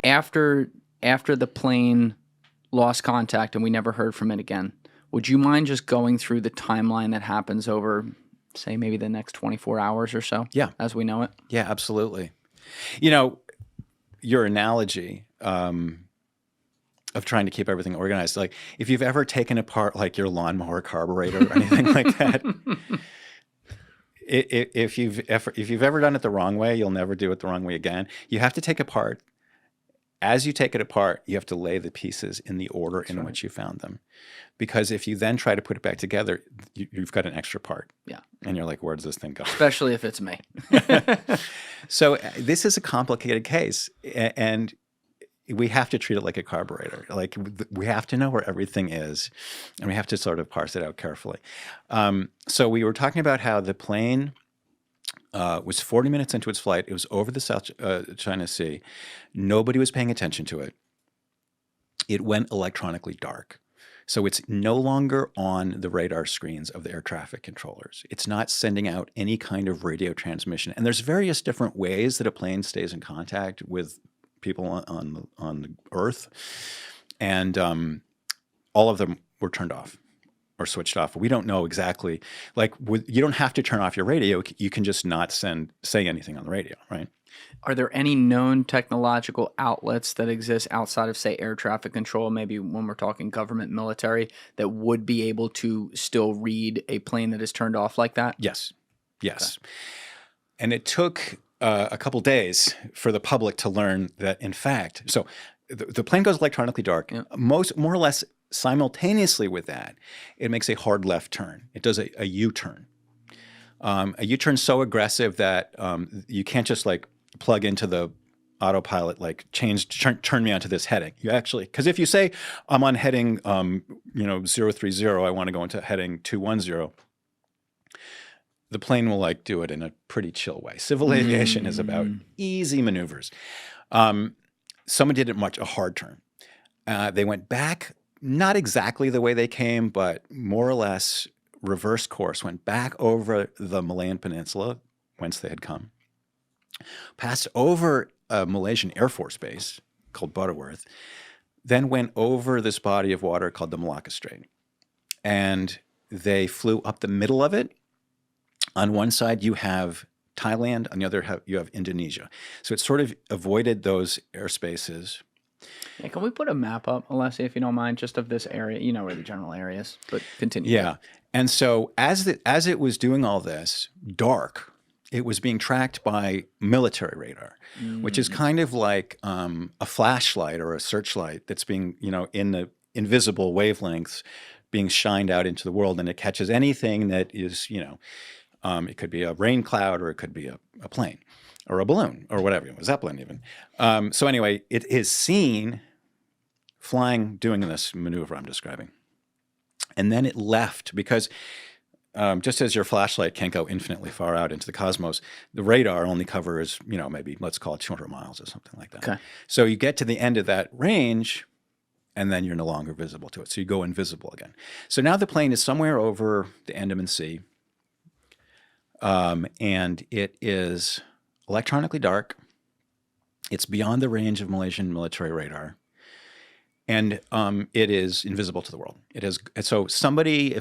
after the plane lost contact and we never heard from it again, would you mind just going through the timeline that happens over, say, maybe the next 24 hours or so? Yeah. As we know it? Yeah, absolutely. You know, your analogy of trying to keep everything organized, like if you've ever taken apart like your lawnmower carburetor or anything like that, if you've ever done it the wrong way, you'll never do it the wrong way again. You have to take apart. As you take it apart, you have to lay the pieces in the order in which you found them. Because if you then try to put it back together, you've got an extra part. Yeah. And you're like, where does this thing go? Especially if it's me. So this is a complicated case. And we have to treat it like a carburetor. Like we have to know where everything is. And we have to sort of parse it out carefully. So we were talking about how the plane was 40 minutes into its flight. It was over the South China Sea. Nobody was paying attention to it. It went electronically dark. So it's no longer on the radar screens of the air traffic controllers. It's not sending out any kind of radio transmission. And there's various different ways that a plane stays in contact with people on the Earth. And all of them were turned off or switched off. We don't know exactly. Like, you don't have to turn off your radio. You can just not say anything on the radio, right? Are there any known technological outlets that exist outside of, say, air traffic control, maybe when we're talking government, military, that would be able to still read a plane that is turned off like that? Yes. Yes. Okay. And it took a couple days for the public to learn that, in fact, so the plane goes electronically dark. Yeah. More or less simultaneously with that, it makes a hard left turn. It does a U-turn. A U-turn so aggressive that you can't just like plug into the autopilot, like turn me onto this heading. You actually, because if you say I'm on heading 030, I want to go into heading 210, the plane will like do it in a pretty chill way. Civil aviation is about easy maneuvers. Someone did a hard turn. They went back, not exactly the way they came, but more or less reverse course, went back over the Malayan Peninsula, whence they had come, passed over a Malaysian Air Force base called Butterworth, then went over this body of water called the Malacca Strait. And they flew up the middle of it. On one side, you have Thailand. On the other, you have Indonesia. So it sort of avoided those airspaces. Yeah, can we put a map up, Alessi, if you don't mind, just of this area? You know where the general area is, but continue. Yeah. And so as it was doing all this, dark, it was being tracked by military radar, which is kind of like a flashlight or a searchlight that's being, in the invisible wavelengths being shined out into the world, and it catches anything that is, it could be a rain cloud, or it could be a plane or a balloon or whatever, a Zeppelin even. So anyway, it is seen flying, doing this maneuver I'm describing. And then it left because just as your flashlight can't go infinitely far out into the cosmos, the radar only covers, maybe let's call it 200 miles or something like that. Okay. So you get to the end of that range, and then you're no longer visible to it. So you go invisible again. So now the plane is somewhere over the Andaman Sea, and it is electronically dark. It's beyond the range of Malaysian military radar. And it is invisible to the world. It is. So if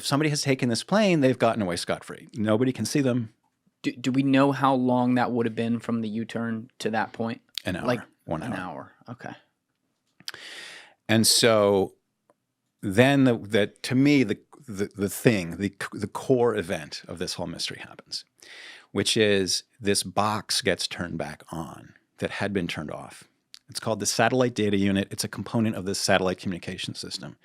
somebody has taken this plane, they've gotten away scot-free. Nobody can see them. Do we know how long that would have been from the U-turn to that point? An hour. Like 1 hour. An hour. Okay. And so then to me, the core event of this whole mystery happens, which is this box gets turned back on that had been turned off. It's called the satellite data unit. It's a component of the satellite communication system.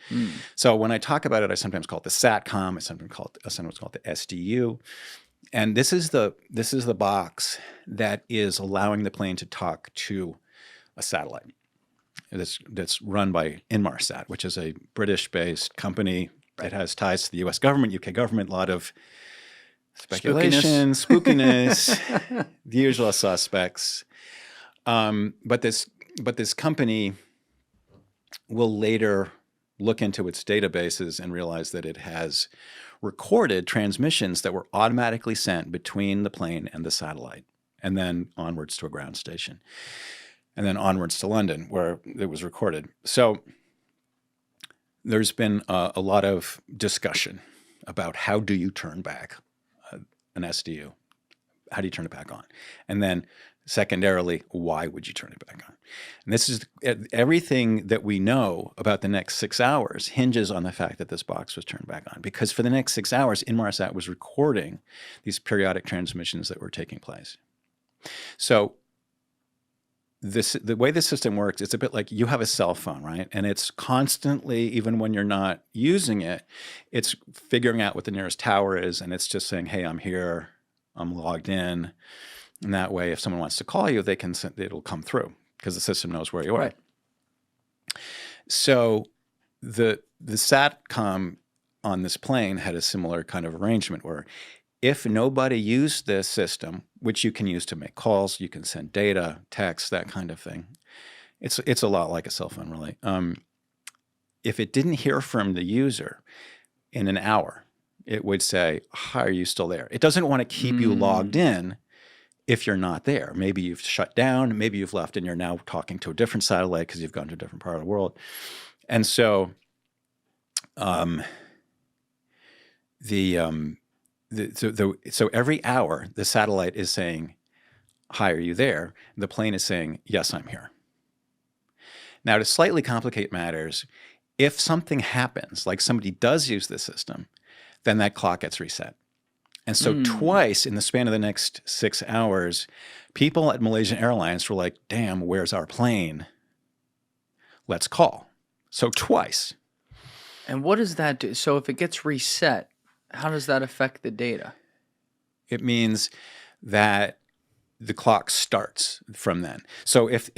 So when I talk about it, I sometimes call it the SATCOM. I sometimes call it the SDU. And this is the box that is allowing the plane to talk to a satellite. That's run by Inmarsat, which is a British-based company that has ties to the U.S. government, UK government, a lot of speculation, spookiness, the usual suspects. But this company will later look into its databases and realize that it has recorded transmissions that were automatically sent between the plane and the satellite, and then onwards to a ground station. and then onwards to London, where it was recorded. So there's been a lot of discussion about how do you turn back an SDU? How do you turn it back on? And then secondarily, why would you turn it back on? And this is everything that we know about the next 6 hours hinges on the fact that this box was turned back on. Because for the next 6 hours, Inmarsat was recording these periodic transmissions that were taking place. So the way the system works, it's a bit like you have a cell phone, right? And it's constantly, even when you're not using it, it's figuring out what the nearest tower is, and it's just saying, hey, I'm here, I'm logged in. And that way, if someone wants to call you, it'll come through because the system knows where you are. Right. So the SATCOM on this plane had a similar kind of arrangement where if nobody used this system, which you can use to make calls, you can send data, text, that kind of thing. It's a lot like a cell phone, really. If it didn't hear from the user in an hour, it would say, "Hi, are you still there?" It doesn't want to keep you logged in if you're not there. Maybe you've shut down, maybe you've left and you're now talking to a different satellite because you've gone to a different part of the world. And so so every hour, the satellite is saying, "Hi, are you there?" The plane is saying, "Yes, I'm here." Now, to slightly complicate matters, if something happens, like somebody does use the system, then that clock gets reset. And so twice in the span of the next 6 hours, people at Malaysian Airlines were like, "Damn, where's our plane? Let's call." So twice. And what does that do? So if it gets reset, how does that affect the data? It means that the clock starts from then. So if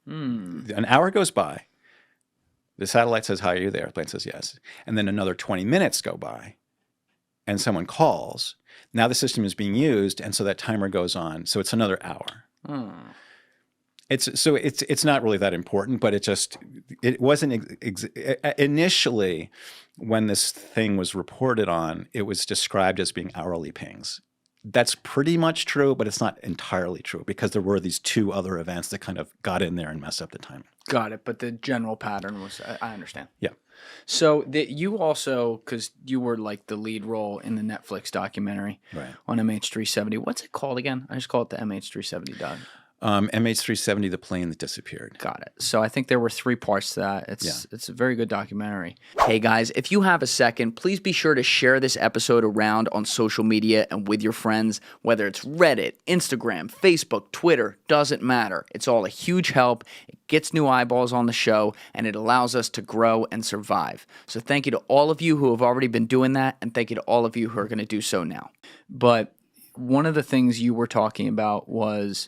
an hour goes by, the satellite says, "Hi, are you there?" The plane says yes. And then another 20 minutes go by and someone calls. Now the system is being used, and so that timer goes on. So it's another hour. It's not really that important, but it wasn't initially when this thing was reported on, it was described as being hourly pings. That's pretty much true, but it's not entirely true because there were these two other events that kind of got in there and messed up the timing. Got it. But the general pattern was, I understand. Yeah. So you also, because you were like the lead role in the Netflix documentary on MH370. What's it called again? I just call it the MH370 doc. MH370, the plane that disappeared. Got it. So I think there were 3 parts to that. It's a very good documentary. Hey guys, if you have a second, please be sure to share this episode around on social media and with your friends, whether it's Reddit, Instagram, Facebook, Twitter, doesn't matter. It's all a huge help. It gets new eyeballs on the show, and it allows us to grow and survive. So thank you to all of you who have already been doing that, and thank you to all of you who are going to do so now. But one of the things you were talking about was,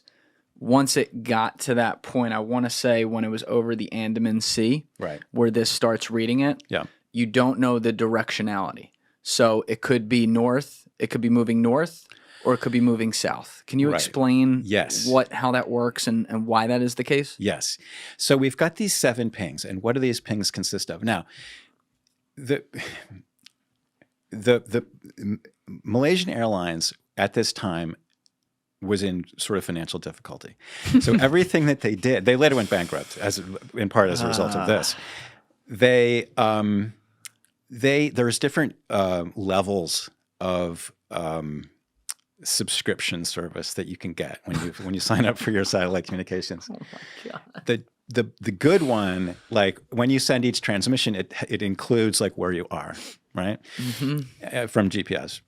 once it got to that point, I want to say when it was over the Andaman Sea, where this starts reading it, you don't know the directionality. So it could be north, it could be moving north, or it could be moving south. Can you explain how that works and why that is the case? Yes. So we've got these 7 pings, and what do these pings consist of? Now, the Malaysian Airlines at this time was in sort of financial difficulty. So everything that they did, they later went bankrupt in part as a result of this. There's different levels of subscription service that you can get when you sign up for your satellite communications. Oh my God. The good one, like when you send each transmission, it includes like where you are, right? From GPS.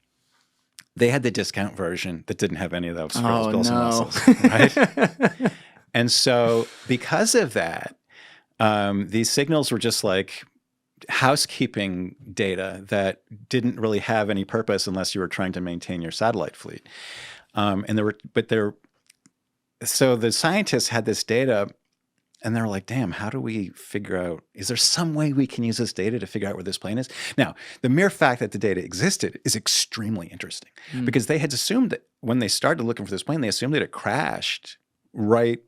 They had the discount version that didn't have any of those bells and whistles, right? And so because of that, these signals were just like housekeeping data that didn't really have any purpose unless you were trying to maintain your satellite fleet. So the scientists had this data, and they're like, "Damn, how do we figure out, is there some way we can use this data to figure out where this plane is?" Now, the mere fact that the data existed is extremely interesting because they had assumed that when they started looking for this plane, they assumed that it crashed right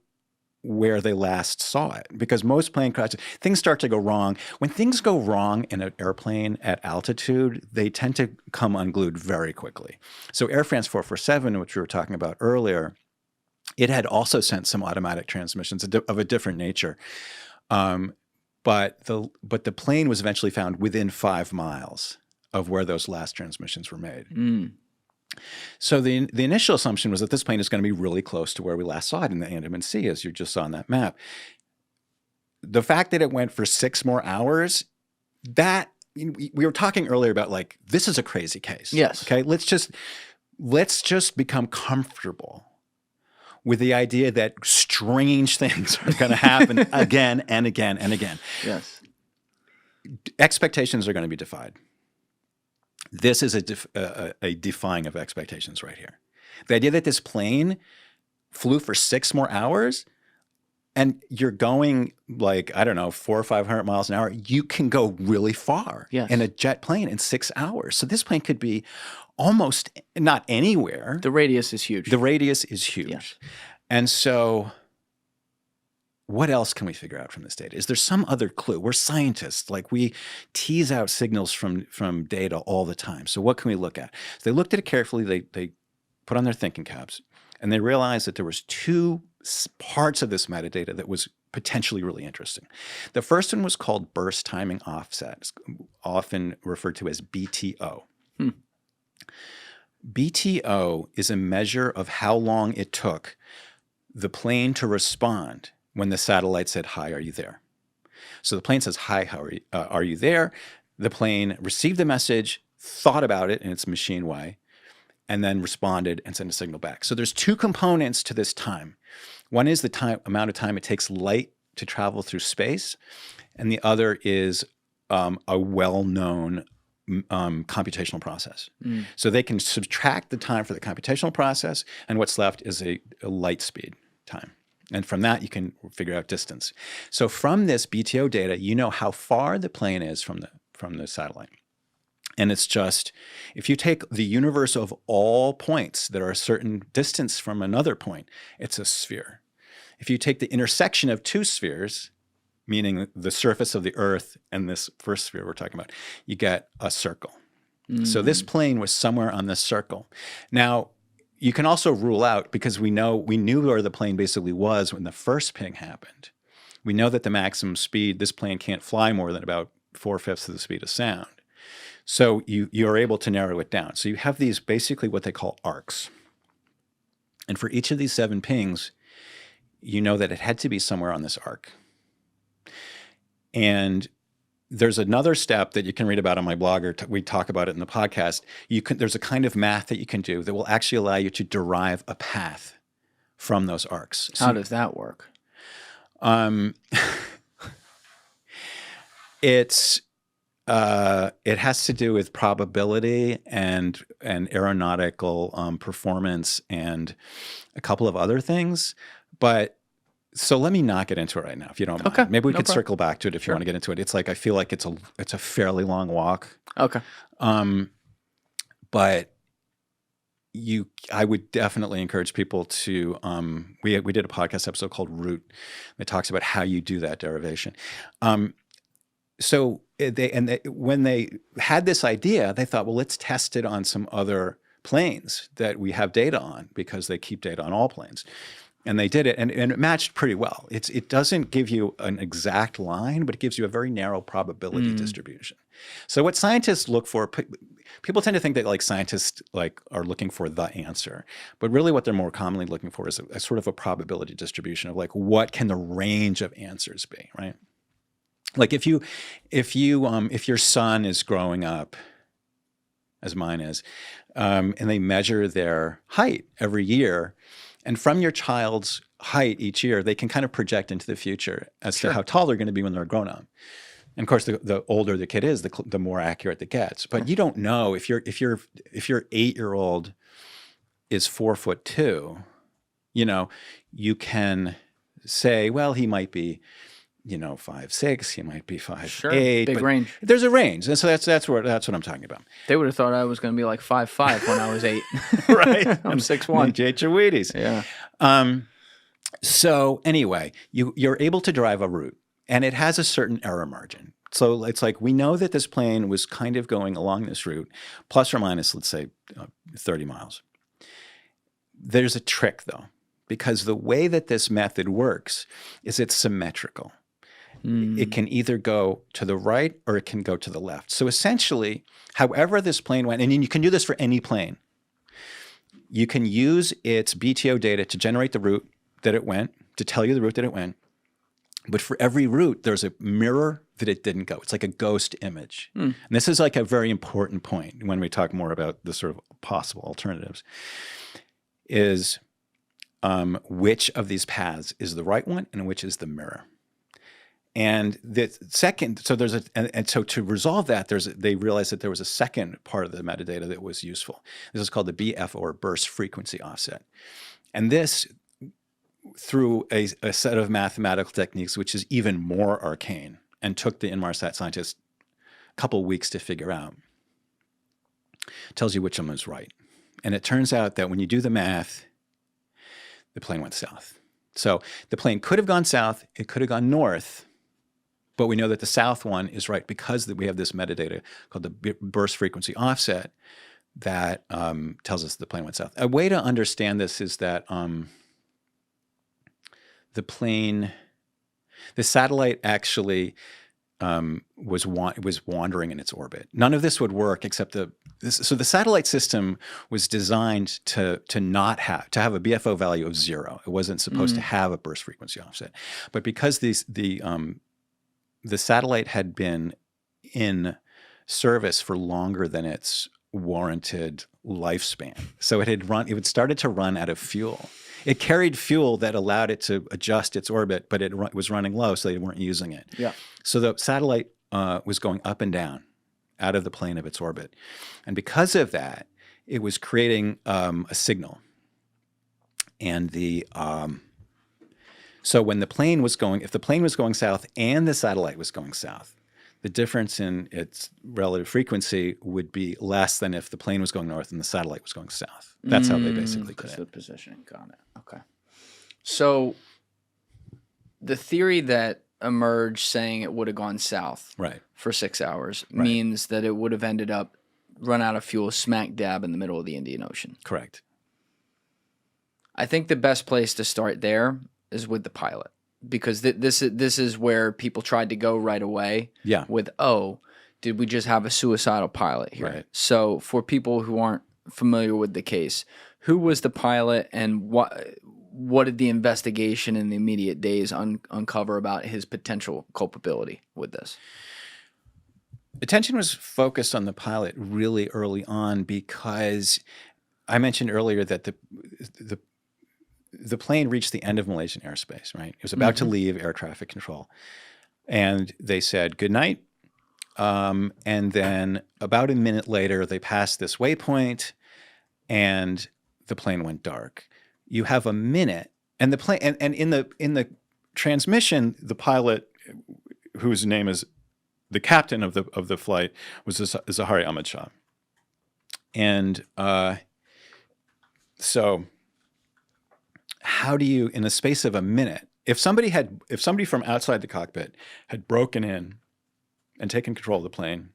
where they last saw it, because most plane crashes, things start to go wrong. When things go wrong in an airplane at altitude, they tend to come unglued very quickly. So Air France 447, which we were talking about earlier, It had also sent some automatic transmissions of a different nature. But the plane was eventually found within 5 miles of where those last transmissions were made. So the initial assumption was that this plane is going to be really close to where we last saw it in the Andaman Sea, as you just saw on that map. The fact that it went for 6 more hours, that we were talking earlier about, like, this is a crazy case. Yes. Okay. Let's just become comfortable with the idea that strange things are going to happen again and again and again. Yes. Expectations are going to be defied. This is a defying of expectations right here. The idea that this plane flew for 6 more hours and you're going, like, I don't know, 400 or 500 miles an hour, you can go really far in a jet plane in 6 hours. So this plane could be almost not anywhere. The radius is huge. The radius is huge. Yes. And so what else can we figure out from this data? Is there some other clue? We're scientists. Like, we tease out signals from data all the time. So what can we look at? So they looked at it carefully. They put on their thinking caps, and they realized that there was 2 parts of this metadata that was potentially really interesting. The first one was called burst timing offset, it's often referred to as BTO. BTO is a measure of how long it took the plane to respond when the satellite said, "Hi, are you there?" So the plane says, "Hi, how are you there?" The plane received the message, thought about it in its machine way, and then responded and sent a signal back. So there's 2 components to this time. One is the amount of time it takes light to travel through space, and the other is a well-known computational process. So they can subtract the time for the computational process, and what's left is a light speed time. And from that, you can figure out distance. So from this BTO data, you know how far the plane is from the satellite. And it's just, if you take the universe of all points that are a certain distance from another point, it's a sphere. If you take the intersection of 2 spheres, meaning the surface of the Earth and this first sphere we're talking about, you get a circle. So this plane was somewhere on this circle. Now, you can also rule out, because we knew where the plane basically was when the first ping happened. We know that the maximum speed, this plane can't fly more than about 4/5 of the speed of sound. So you're able to narrow it down. So you have these basically what they call arcs. And for each of these 7 pings, you know that it had to be somewhere on this arc. And there's another step that you can read about on my blog, or we talk about it in the podcast. There's a kind of math that you can do that will actually allow you to derive a path from those arcs. How does that work? It has to do with probability and aeronautical performance and a couple of other things. But so let me not get into it right now, if you don't mind. Maybe we could circle back to it if you want to get into it. It's like, I feel like it's a fairly long walk. Okay. But I would definitely encourage people to. We did a podcast episode called Root that talks about how you do that derivation. So when they had this idea, they thought, well, let's test it on some other planes that we have data on, because they keep data on all planes. And they did it, and it matched pretty well. It doesn't give you an exact line, but it gives you a very narrow probability distribution. So what scientists look for, people tend to think that, like, scientists are looking for the answer, but really what they're more commonly looking for is a sort of a probability distribution of, like, what can the range of answers be, right? Like if your son is growing up, as mine is, and they measure their height every year, and from your child's height each year, they can kind of project into the future as to how tall they're going to be when they're grown up. And of course, the older the kid is, the more accurate it gets. But you don't know if your 8-year-old is 4'2", you can say, well, he might be 5'6", he might be 5'8". Big range. There's a range, and so that's what I'm talking about. They would have thought I was going to be like 5'5" when I was 8. Right? I'm 6'1". J.H. Wheaties. Yeah. So anyway, you're able to derive a route, and it has a certain error margin. So it's like, we know that this plane was kind of going along this route, plus or minus, let's say, 30 miles. There's a trick, though. because the way that this method works is it's symmetrical. It can either go to the right or it can go to the left. So essentially, however this plane went, and you can do this for any plane, you can use its BTO data to generate the route that it went, to tell you the route that it went. But for every route, there's a mirror that it didn't go. It's like a ghost image. And this is like a very important point when we talk more about the sort of possible alternatives, is which of these paths is the right one and which is the mirror. And the second, so there's and so to resolve that, they realized that there was a second part of the metadata that was useful. This is called the BF, or burst frequency offset. And this, through a set of mathematical techniques, which is even more arcane and took the Inmarsat scientists a couple of weeks to figure out, tells you which one was right. And it turns out that when you do the math, the plane went south. So the plane could have gone south, it could have gone north, but we know that the south one is right because we have this metadata called the burst frequency offset that tells us the plane went south. A way to understand this is that the satellite actually was wandering in its orbit. None of this would work except so the satellite system was designed to have a BFO value of 0. It wasn't supposed to have a burst frequency offset, but because the satellite had been in service for longer than its warranted lifespan, so it started to run out of fuel. It carried fuel that allowed it to adjust its orbit, but it was running low, so they weren't using it. Yeah. So the satellite was going up and down out of the plane of its orbit. And because of that, it was creating a signal. And so when if the plane was going south and the satellite was going south, the difference in its relative frequency would be less than if the plane was going north and the satellite was going south. That's how they basically did it. The positioning. Got it. Okay. So the theory that emerged saying it would have gone south for 6 hours means that it would have ended up run out of fuel smack dab in the middle of the Indian Ocean. Correct. I think the best place to start there is with the pilot, because this is where people tried to go right away. Yeah. With, did we just have a suicidal pilot here? Right. So for people who aren't familiar with the case, who was the pilot, and what did the investigation in the immediate days uncover about his potential culpability with this? Attention was focused on the pilot really early on because I mentioned earlier that the plane reached the end of Malaysian airspace, right? It was about to leave air traffic control. And they said, good night. And then about a minute later, they passed this waypoint and the plane went dark. You have a minute, and the plane, and in the transmission, the pilot, whose name is the captain of the flight, was Zahari Ahmad Shah. And so how do you, in the space of a minute, if somebody from outside the cockpit had broken in and taken control of the plane,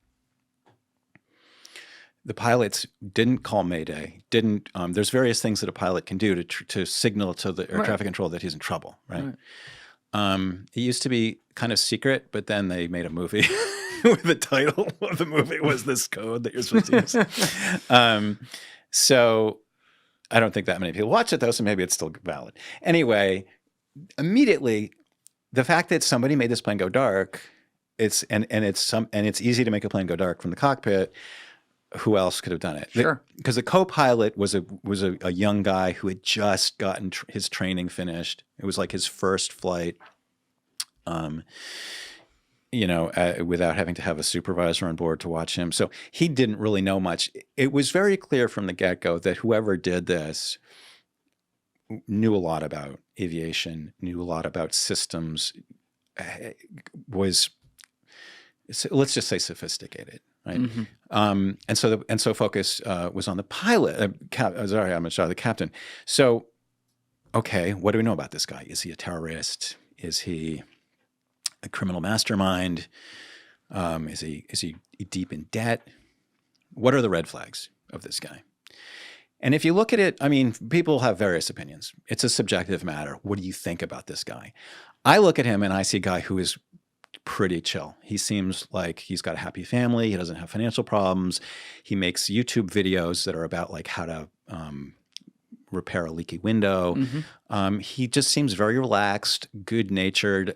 the pilots didn't call Mayday, there's various things that a pilot can do to signal to the air traffic control that he's in trouble, right? It used to be kind of secret, but then they made a movie where the title of the movie was this code that you're supposed to use. So I don't think that many people watch it, though, so maybe it's still valid. Anyway, immediately, the fact that somebody made this plane go dark, it's easy to make a plane go dark from the cockpit. Who else could have done it? Sure. Because the co-pilot was a young guy who had just gotten his training finished. It was like his first flight, without having to have a supervisor on board to watch him. So he didn't really know much. It was very clear from the get-go that whoever did this knew a lot about aviation, knew a lot about systems, was, let's just say, sophisticated. Right, and so focus was on the pilot, Zahari Ahmad Shah, the captain. So, okay, what do we know about this guy? Is he a terrorist? Is he a criminal mastermind? Is he deep in debt? What are the red flags of this guy? And if you look at it, I mean, people have various opinions. It's a subjective matter. What do you think about this guy? I look at him and I see a guy who is pretty chill. He seems like he's got a happy family. He doesn't have financial problems. He makes YouTube videos that are about like how to repair a leaky window. He just seems very relaxed, good-natured.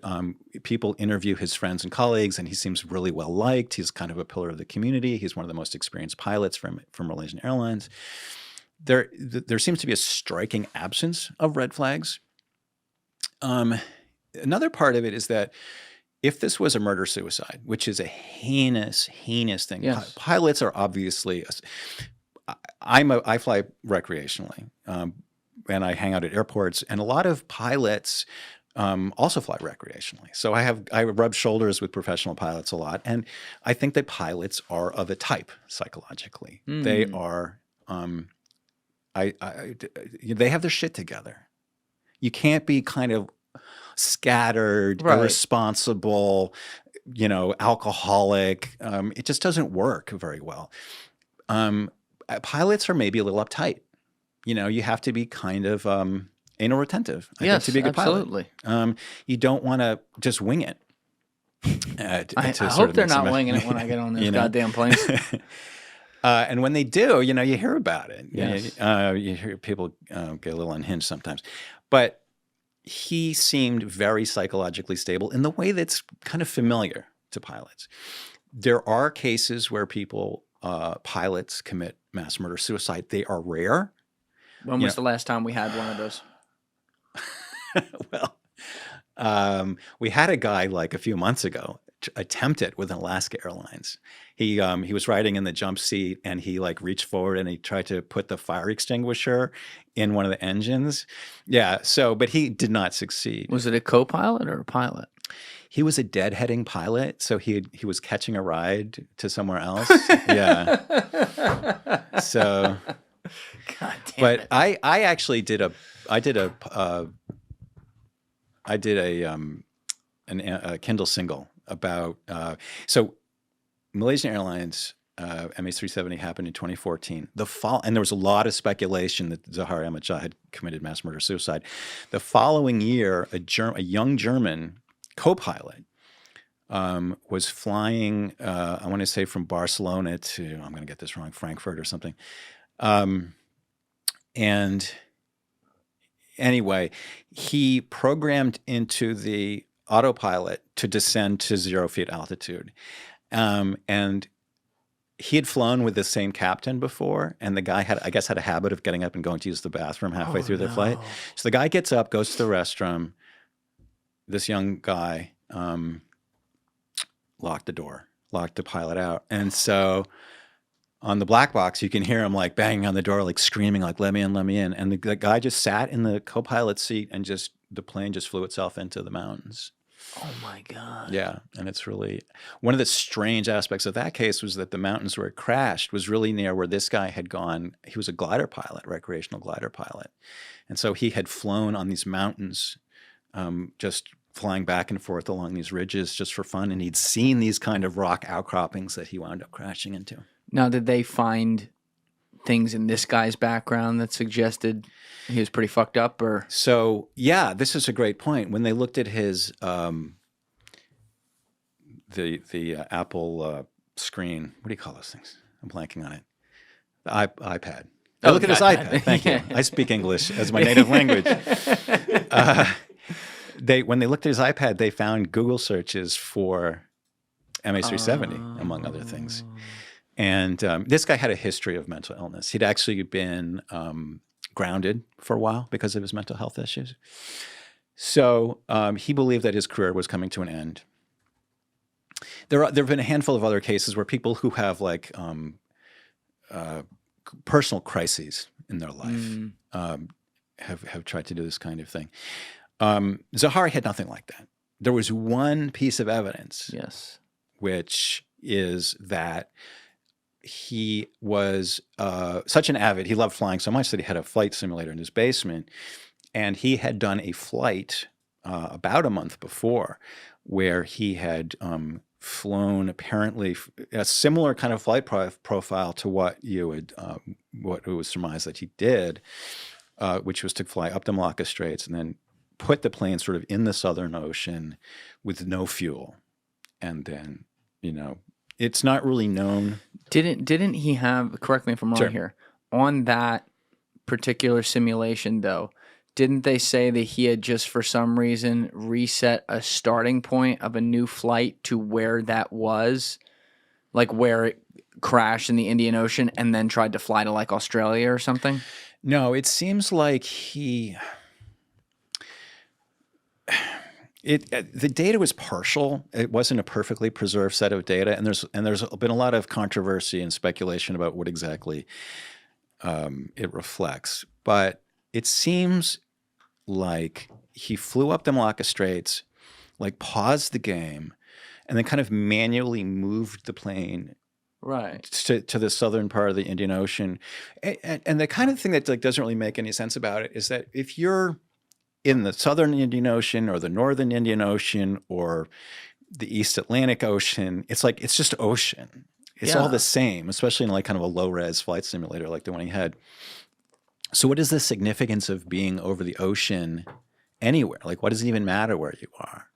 People interview his friends and colleagues, and he seems really well-liked. He's kind of a pillar of the community. He's one of the most experienced pilots from Malaysian Airlines. There seems to be a striking absence of red flags. Another part of it is that if this was a murder-suicide, which is a heinous thing, Yes. Pilots are obviously. I fly recreationally, and I hang out at airports, and a lot of pilots also fly recreationally. So I rub shoulders with professional pilots a lot, and I think that pilots are of a type psychologically. They are. They have their shit together. You can't be kind of scattered, irresponsible, alcoholic. It just doesn't work very well. Pilots are maybe a little uptight. You have to be kind of anal retentive, I think, to be a good absolutely. pilot. You don't want to just wing it. I hope they're not winging it when I get on those goddamn planes. And when they do, you hear about it. Yes. You hear people get a little unhinged sometimes. But he seemed very psychologically stable in the way that's kind of familiar to pilots. There are cases where pilots commit mass murder suicide. They are rare. When was the last time we had one of those? Well, we had a guy like a few months ago attempt it with Alaska Airlines. He was riding in the jump seat and he like reached forward and he tried to put the fire extinguisher in one of the engines. Yeah. But he did not succeed. Was it a co-pilot or a pilot? He was a deadheading pilot, so he was catching a ride to somewhere else. Yeah. So, God damn but it. I actually did a Kindle single about so Malaysian Airlines MH370 happened in 2014. And there was a lot of speculation that Zahar Ahmad-Shah had committed mass murder suicide. The following year, a young German co-pilot was flying, I want to say from Barcelona to, I'm going to get this wrong, Frankfurt or something. And anyway, he programmed into the autopilot to descend to 0 feet altitude. And he had flown with the same captain before, and the guy had a habit of getting up and going to use the bathroom halfway through the flight. So the guy gets up, goes to the restroom. This young guy locked the door, locked the pilot out. And so on the black box, you can hear him like banging on the door, like screaming, like, let me in, let me in. And the guy just sat in the co-pilot seat and the plane just flew itself into the mountains. Oh my God. Yeah. And it's really, one of the strange aspects of that case was that the mountains where it crashed was really near where this guy had gone. He was a glider pilot, recreational glider pilot. And so he had flown on these mountains, just flying back and forth along these ridges just for fun. And he'd seen these kind of rock outcroppings that he wound up crashing into. Now, did they find things in this guy's background that suggested he was pretty fucked up, or? So, yeah, this is a great point. When they looked at his, the Apple screen, what do you call those things? I'm blanking on it. The iPad. They look at his iPad. Thank you. I speak English as my native language. When they looked at his iPad, they found Google searches for MH370, among other things. And this guy had a history of mental illness. He'd actually been grounded for a while because of his mental health issues. So he believed that his career was coming to an end. There have been a handful of other cases where people who have like personal crises in their life have tried to do this kind of thing. Zahari had nothing like that. There was one piece of evidence, Yes. which is that he was such an avid, he loved flying so much that he had a flight simulator in his basement. And he had done a flight about a month before where he had flown apparently a similar kind of flight profile to what you would, what it was surmised that he did, which was to fly up the Malacca Straits and then put the plane sort of in the Southern Ocean with no fuel. And then, you know, it's not really known. Didn't he have, correct me if I'm wrong Sure. here, on that particular simulation though, didn't they say that he had just for some reason reset a starting point of a new flight to where that was, like where it crashed in the Indian Ocean, and then tried to fly to like Australia or something? No, it seems like the data was partial. It wasn't a perfectly preserved set of data, and there's been a lot of controversy and speculation about what exactly it reflects. But it seems like he flew up the Malacca Straits, like paused the game, and then kind of manually moved the plane Right. to the southern part of the Indian Ocean. And the kind of thing that like doesn't really make any sense about it is that if you're in the southern Indian Ocean or the northern Indian Ocean or the East Atlantic Ocean, it's like it's just ocean. It's all the same, especially in like kind of a low-res flight simulator like the one he had. So what is the significance of being over the ocean anywhere? Like, what does it even matter where you are?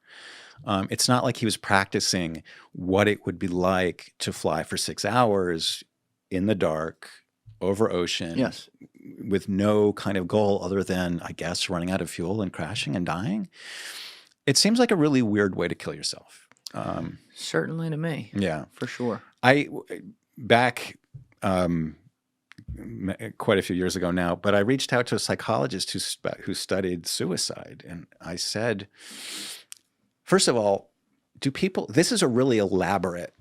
It's not like he was practicing what it would be like to fly for 6 hours in the dark over ocean with no kind of goal other than, I guess, running out of fuel and crashing and dying. It seems like a really weird way to kill yourself. Certainly to me. Yeah. For sure. Back quite a few years ago now, but I reached out to a psychologist who studied suicide, and I said, first of all, this is a really elaborate,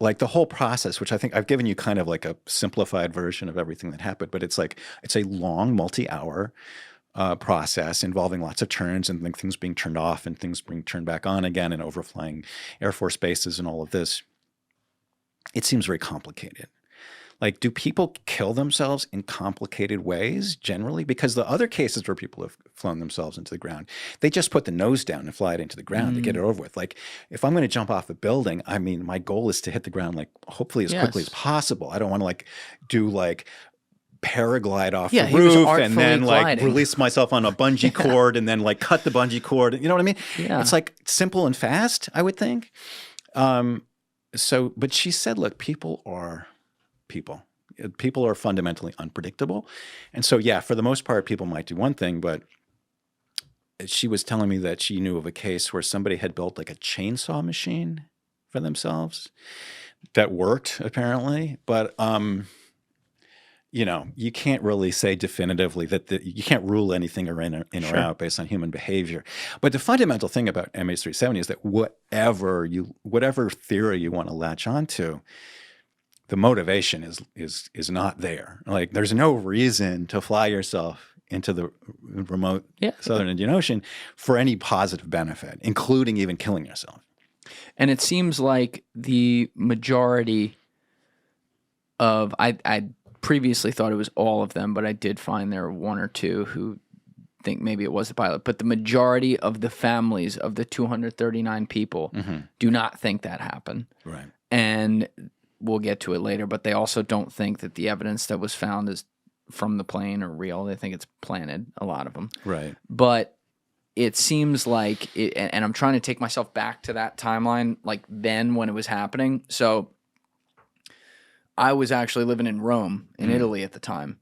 like the whole process, which I think I've given you kind of like a simplified version of everything that happened, but it's a long multi-hour process involving lots of turns and like things being turned off and things being turned back on again and overflying Air Force bases and all of this. It seems very complicated. Like, do people kill themselves in complicated ways generally? Because the other cases where people have flown themselves into the ground, they just put the nose down and fly it into the ground to get it over with. Like, if I'm going to jump off a building, I mean, my goal is to hit the ground like hopefully as quickly as possible. I don't want to like do like paraglide off the roof and then like release myself on a bungee cord and then like cut the bungee cord. You know what I mean? Yeah. It's like simple and fast, I would think. But she said, look, people are people. People are fundamentally unpredictable. And so, yeah, for the most part, people might do one thing, but she was telling me that she knew of a case where somebody had built like a chainsaw machine for themselves that worked apparently. But, you know, you can't really say definitively that you can't rule anything or in or out based on human behavior. But the fundamental thing about MH370 is that whatever theory you want to latch onto, the motivation is not there. Like, there's no reason to fly yourself into the remote southern Indian Ocean for any positive benefit, including even killing yourself. And it seems like the majority of I previously thought it was all of them, but I did find there were one or two who think maybe it was the pilot. But the majority of the families of the 239 people do not think that happened. Right. And we'll get to it later, but they also don't think that the evidence that was found is from the plane or real. They think it's planted, a lot of them. Right. But it seems like, and I'm trying to take myself back to that timeline, like then when it was happening. So I was actually living in Rome, in Italy at the time.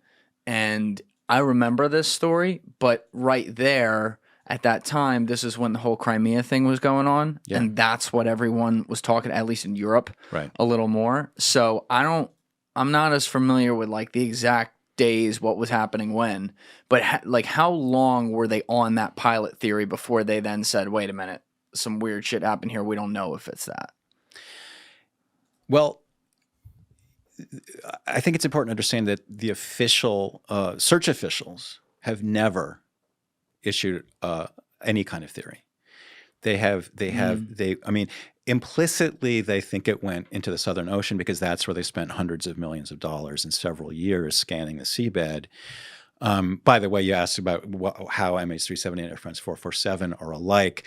And I remember this story, but right there at that time, this is when the whole Crimea thing was going on. Yeah. And that's what everyone was talking, at least in Europe, a little more. So I'm not as familiar with like the exact days, what was happening when, but like how long were they on that pilot theory before they then said, wait a minute, some weird shit happened here. We don't know if it's that. Well, I think it's important to understand that the official search officials have never issued any kind of theory. I mean, implicitly they think it went into the Southern Ocean because that's where they spent hundreds of millions of dollars in several years scanning the seabed. By the way, you asked about how MH370 and Air France 447 are alike.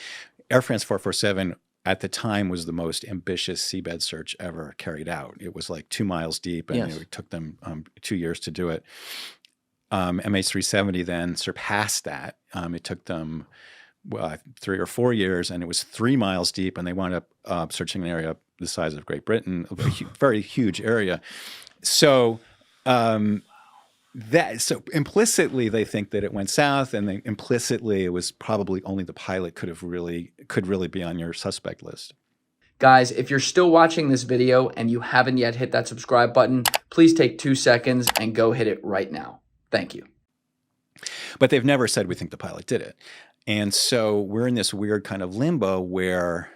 Air France 447 at the time was the most ambitious seabed search ever carried out. It was like 2 miles deep, and Yes. it took them 2 years to do it. MH370 then surpassed that. It took them 3 or 4 years, and it was 3 miles deep, and they wound up searching an area the size of Great Britain, a very huge area. So so implicitly they think that it went south, and implicitly it was probably only the pilot could really be on your suspect list. Guys, if you're still watching this video and you haven't yet hit that subscribe button, please take 2 seconds and go hit it right now. Thank you. But they've never said we think the pilot did it. And so we're in this weird kind of limbo where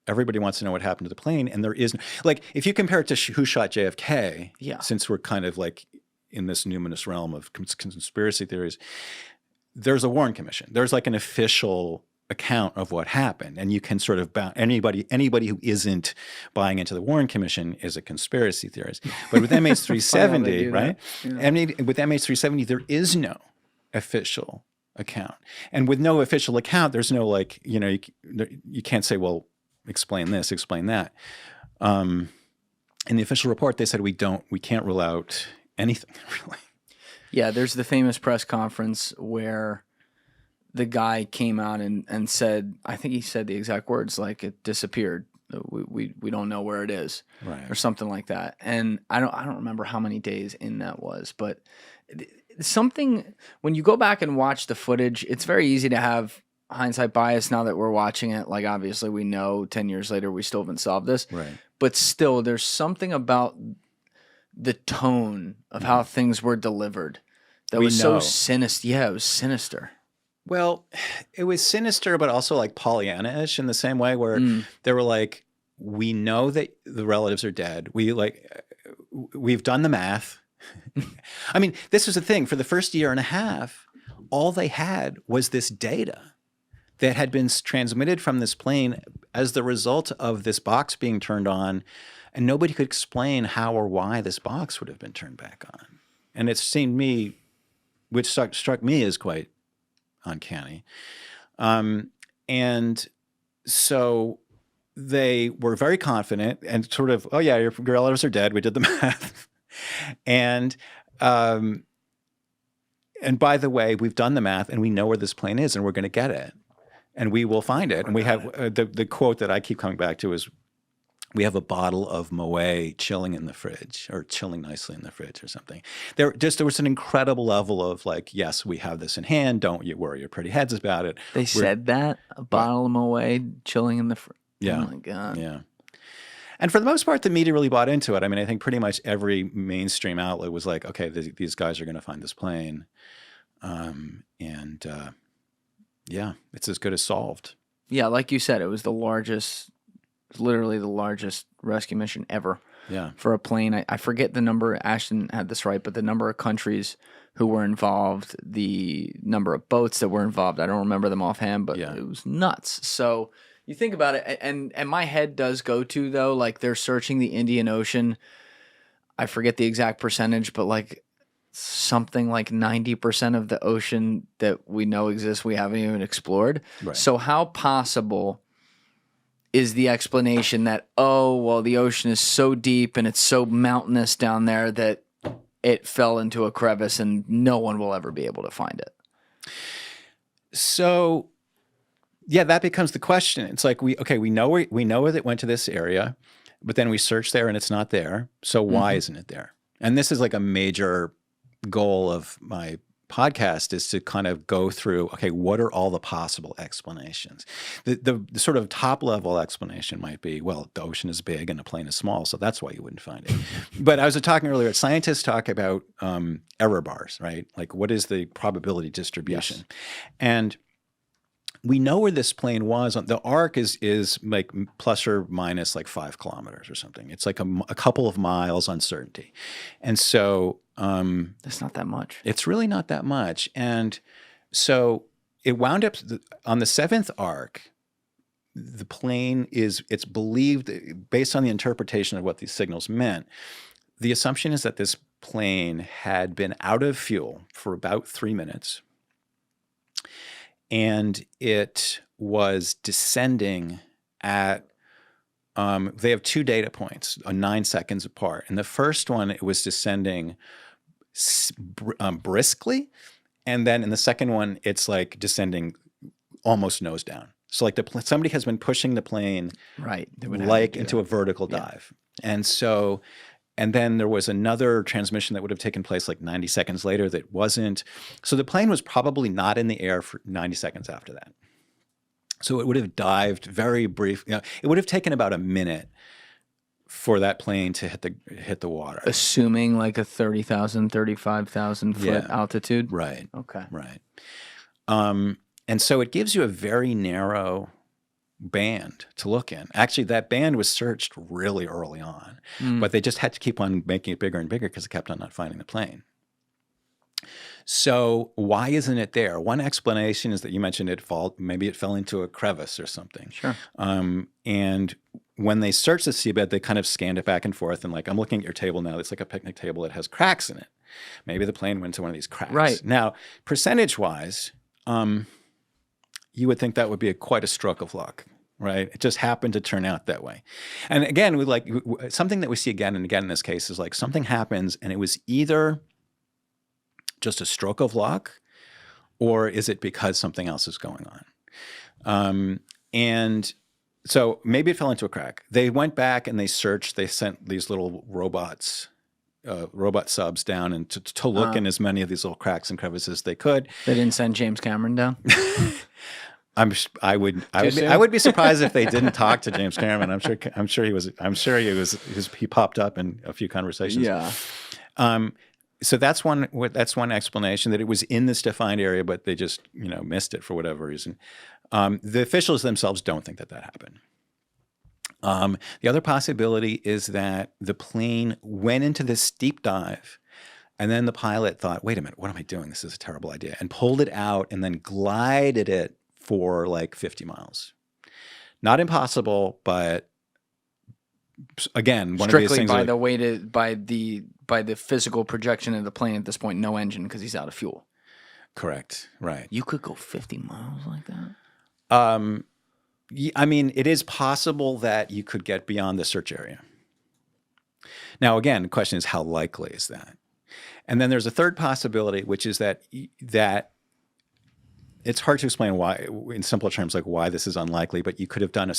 everybody wants to know what happened to the plane, and there is like, if you compare it to who shot JFK, since we're kind of like in this numinous realm of conspiracy theories, there's a Warren Commission. There's like an official account of what happened, and you can sort of anybody who isn't buying into the Warren Commission is a conspiracy theorist. But with MH370, right? With MH370, there is no official account, and with no official account, there's no like, you know, you can't say, well, explain this, explain that. In the official report, they said we can't rule out anything really. Yeah, there's the famous press conference where the guy came out and said, I think he said the exact words, like, it disappeared. We don't know where it is, right, or something like that. And I don't remember how many days in that was, but something, when you go back and watch the footage, it's very easy to have hindsight bias now that we're watching it. Like, obviously we know 10 years later we still haven't solved this, right, but still there's something about the tone of how things were delivered that was so sinister. Yeah, it was sinister. Well, it was sinister, but also like Pollyanna-ish in the same way, where they were like, we know that the relatives are dead. We've done the math. I mean, this was the thing. For the first year and a half, all they had was this data that had been transmitted from this plane as the result of this box being turned on, and nobody could explain how or why this box would have been turned back on. And it seemed me, which struck me as quite uncanny. And so they were very confident and sort of, oh yeah, your relatives are dead. We did the math. And by the way, we've done the math and we know where this plane is, and we're going to get it, and we will find it. And we have the quote that I keep coming back to is, we have a bottle of Moet chilling in the fridge, or chilling nicely in the fridge or something. There was an incredible level of like, yes, we have this in hand. Don't you worry your pretty heads about it. They said that? A bottle of Moet chilling in the fridge? Yeah. Oh my God. Yeah. And for the most part, the media really bought into it. I mean, I think pretty much every mainstream outlet was like, okay, these guys are going to find this plane. Yeah, it's as good as solved. Yeah, like you said, it was the largest, literally the largest rescue mission ever. Yeah. For a plane. I forget the number. Ashton had this right, but the number of countries who were involved, the number of boats that were involved, I don't remember them offhand, but it was nuts. So you think about it, and my head does go to, though, like, they're searching the Indian Ocean. I forget the exact percentage, but like something like 90% of the ocean that we know exists, we haven't even explored. Right. So how possible is the explanation that, oh, well, the ocean is so deep and it's so mountainous down there that it fell into a crevice and no one will ever be able to find it? So, yeah, that becomes the question. It's like, we know that it went to this area, but then we search there and it's not there. So why isn't it there? And this is like a major goal of my podcast, is to kind of go through, okay, what are all the possible explanations? The sort of top level explanation might be, well, the ocean is big and the plane is small, so that's why you wouldn't find it. But I was talking earlier, scientists talk about error bars, right? Like, what is the probability distribution? Yes. And we know where this plane was. The arc is like plus or minus like 5 kilometers or something. It's like a couple of miles uncertainty. And so that's not that much. It's really not that much. And so it wound up on the 7th arc. The plane it's believed, based on the interpretation of what these signals meant, the assumption is that this plane had been out of fuel for about 3 minutes. And it was descending at they have 2 data points, 9 seconds apart. And the first one, it was descending briskly. And then in the second one, it's like descending almost nose down. So like somebody has been pushing the plane like into a vertical dive. And so, and then there was another transmission that would have taken place like 90 seconds later that wasn't. So the plane was probably not in the air for 90 seconds after that. So it would have dived very brief. You know, it would have taken about a minute for that plane to hit the water. Assuming like a 30,000, 35,000 foot altitude? Right. Okay. Right. And so it gives you a very narrow band to look in. Actually, that band was searched really early on, but they just had to keep on making it bigger and bigger because it kept on not finding the plane. So why isn't it there? One explanation is that you mentioned maybe it fell into a crevice or something. Sure. And when they searched the seabed, they kind of scanned it back and forth. And like, I'm looking at your table now. It's like a picnic table that has cracks in it. Maybe the plane went into one of these cracks. Right. Now, percentage-wise, you would think that would be quite a stroke of luck, right? It just happened to turn out that way. And again, something that we see again and again in this case is like something happens and it was either just a stroke of luck, or is it because something else is going on? And so maybe it fell into a crack. They went back and they searched. They sent these little robot subs down and to look in as many of these little cracks and crevices as they could. They didn't send James Cameron down? I would be surprised if they didn't talk to James Cameron. I'm sure he popped up in a few conversations. Yeah. So that's one explanation, that it was in this defined area, but they just missed it for whatever reason. The officials themselves don't think that happened. The other possibility is that the plane went into this steep dive, and then the pilot thought, "Wait a minute, what am I doing? This is a terrible idea," and pulled it out and then glided it for like 50 miles. Not impossible, but again, one strictly of these things by the weight by the physical projection of the plane at this point, no engine because he's out of fuel. Correct. Right. You could go 50 miles like that? I mean, it is possible that you could get beyond the search area. Now, again, the question is, how likely is that? And then there's a third possibility, which is that it's hard to explain why, in simple terms, like why this is unlikely, but you could have done a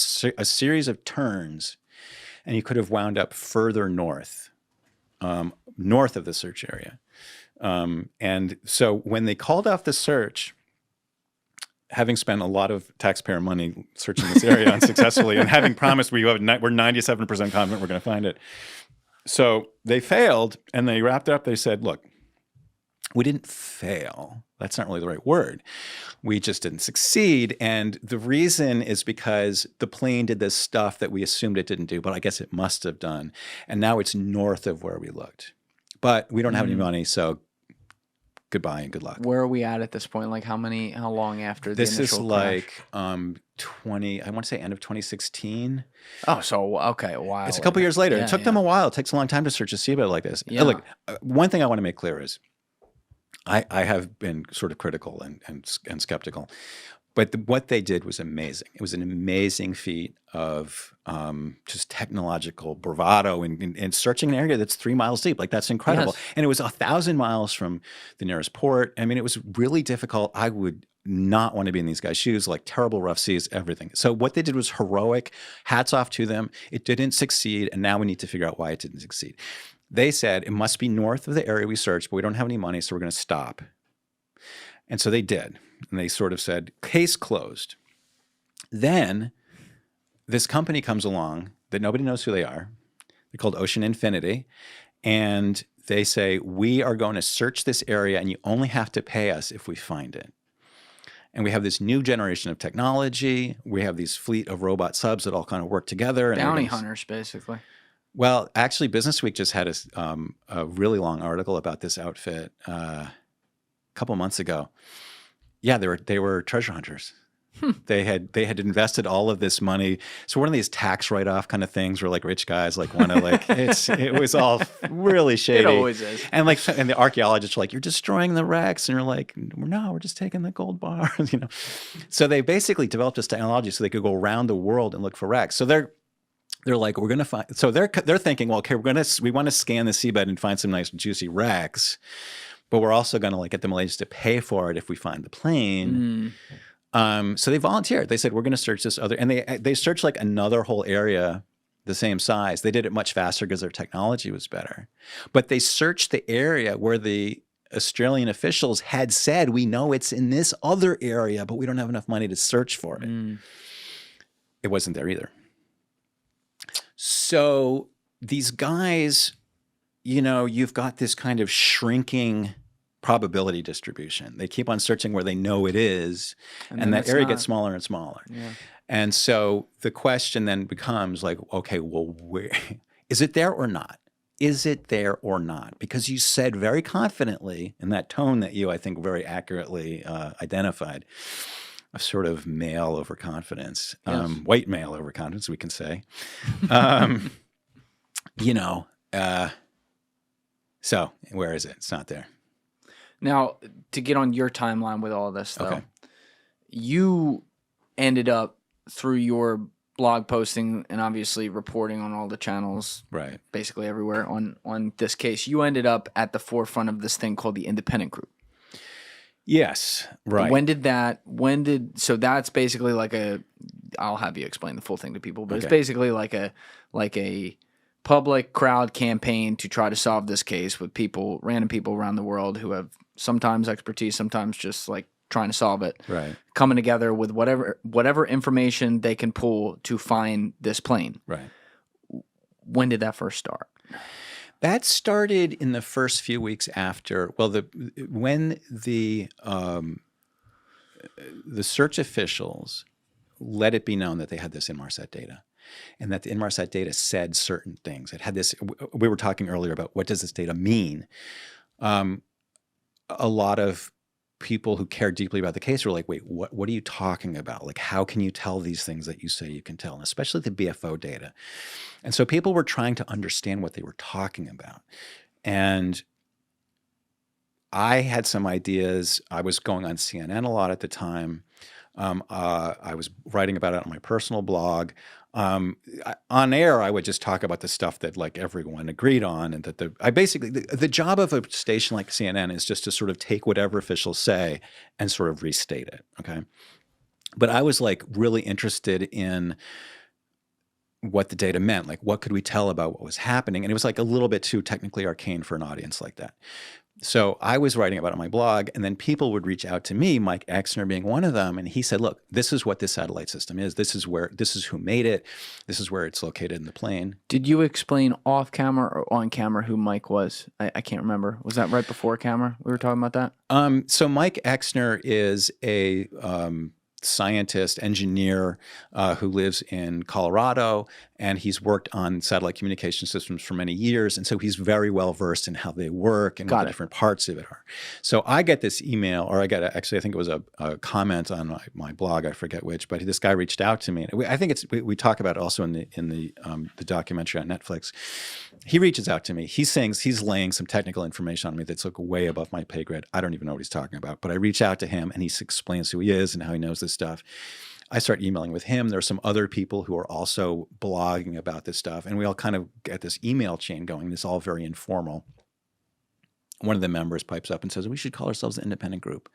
series of turns and you could have wound up further north of the search area. And so when they called off the search, having spent a lot of taxpayer money searching this area unsuccessfully and having promised we're 97% confident we're going to find it. So they failed and they wrapped it up. They said, look, we didn't fail. That's not really the right word. We just didn't succeed. And the reason is because the plane did this stuff that we assumed it didn't do, but I guess it must have done. And now it's north of where we looked. But we don't have any money, so goodbye and good luck. Where are we at this point? Like how long after the initial This is crash? like I want to say end of 2016. Oh, so okay, a while. It's a couple years later. Yeah, it took them a while. It takes a long time to search a seabed like this. Yeah. Look, one thing I want to make clear is I have been sort of critical and skeptical, but what they did was amazing. It was an amazing feat of just technological bravado in searching an area that's 3 miles deep. Like, that's incredible. Yes. And it was 1,000 miles from the nearest port. I mean, it was really difficult. I would not want to be in these guys' shoes, like terrible rough seas, everything. So what they did was heroic. Hats off to them. It didn't succeed, and now we need to figure out why it didn't succeed. They said it must be north of the area we searched, but we don't have any money, so we're going to stop. And so they did. And they sort of said, case closed. Then this company comes along that nobody knows who they are. They're called Ocean Infinity. And they say, we are going to search this area, and you only have to pay us if we find it. And we have this new generation of technology. We have these fleet of robot subs that all kind of work together. Bounty hunters, basically. Well, actually, Business Week just had a really long article about this outfit a couple months ago. Yeah, they were treasure hunters. They had invested all of this money. So one of these tax write-off kind of things where like rich guys like want to like it was all really shady. It always is. And the archaeologists are like, you're destroying the wrecks, and you're like, no, we're just taking the gold bars, So they basically developed this technology so they could go around the world and look for wrecks. So they're like, we're going to find, so they're thinking, well, okay, we want to scan the seabed and find some nice juicy wrecks, but we're also going to like get the Malaysians to pay for it if we find the plane. So they volunteered. They said, we're going to search this other, and they searched like another whole area the same size. They did it much faster because their technology was better, but they searched the area where the Australian officials had said, we know it's in this other area, but we don't have enough money to search for it. It wasn't there either. So these guys, you know, you've got this kind of shrinking probability distribution. They keep on searching where they know it is, and that area gets smaller and smaller. Yeah. And so the question then becomes like, okay, well, where is it there or not? Is it there or not? Because you said very confidently in that tone that you, I think, very accurately identified, a sort of male overconfidence, yes. White male overconfidence, we can say. You know, so where is it? It's not there. Now, to get on your timeline with all this, though, you ended up through your blog posting and obviously reporting on all the channels, right, basically everywhere on this case, you ended up at the forefront of this thing called the Independent Group. Yes, right. So that's basically like I'll have you explain the full thing to people, but it's basically like a public crowd campaign to try to solve this case with random people around the world who have sometimes expertise, sometimes just like trying to solve it, right, coming together with whatever information they can pull to find this plane. Right. When did that first start? That started in the first few weeks after, well, when the search officials let it be known that they had this Inmarsat data, and that the Inmarsat data said certain things. It had this, we were talking earlier about what does this data mean? A lot of people who care deeply about the case were like, wait, what are you talking about? Like, how can you tell these things that you say you can tell? And especially the BFO data. And so people were trying to understand what they were talking about. And I had some ideas. I was going on CNN a lot at the time. I was writing about it on my personal blog. On air, I would just talk about the stuff that like everyone agreed on, and that the job of a station like CNN is just to sort of take whatever officials say and sort of restate it. Okay. But I was like really interested in what the data meant. Like, what could we tell about what was happening? And it was like a little bit too technically arcane for an audience like that. So I was writing about it on my blog, and then people would reach out to me, Mike Exner being one of them, and he said, look, this is what this satellite system is. This is who made it. This is where it's located in the plane. Did you explain off camera or on camera who Mike was? I can't remember. Was that right before camera? We were talking about that? So Mike Exner is a scientist, engineer who lives in Colorado, and he's worked on satellite communication systems for many years. And so he's very well versed in how they work and what the different parts of it are. So I get this email, or I think it was a comment on my blog, I forget which, but this guy reached out to me. I think we talk about it also in the documentary on Netflix. He reaches out to me. He's saying he's laying some technical information on me that's like way above my pay grade. I don't even know what he's talking about, but I reach out to him, and he explains who he is and how he knows this stuff. I start emailing with him. There's some other people who are also blogging about this stuff, and we all kind of get this email chain going. It's all very informal. One of the members pipes up and says, we should call ourselves the Independent Group.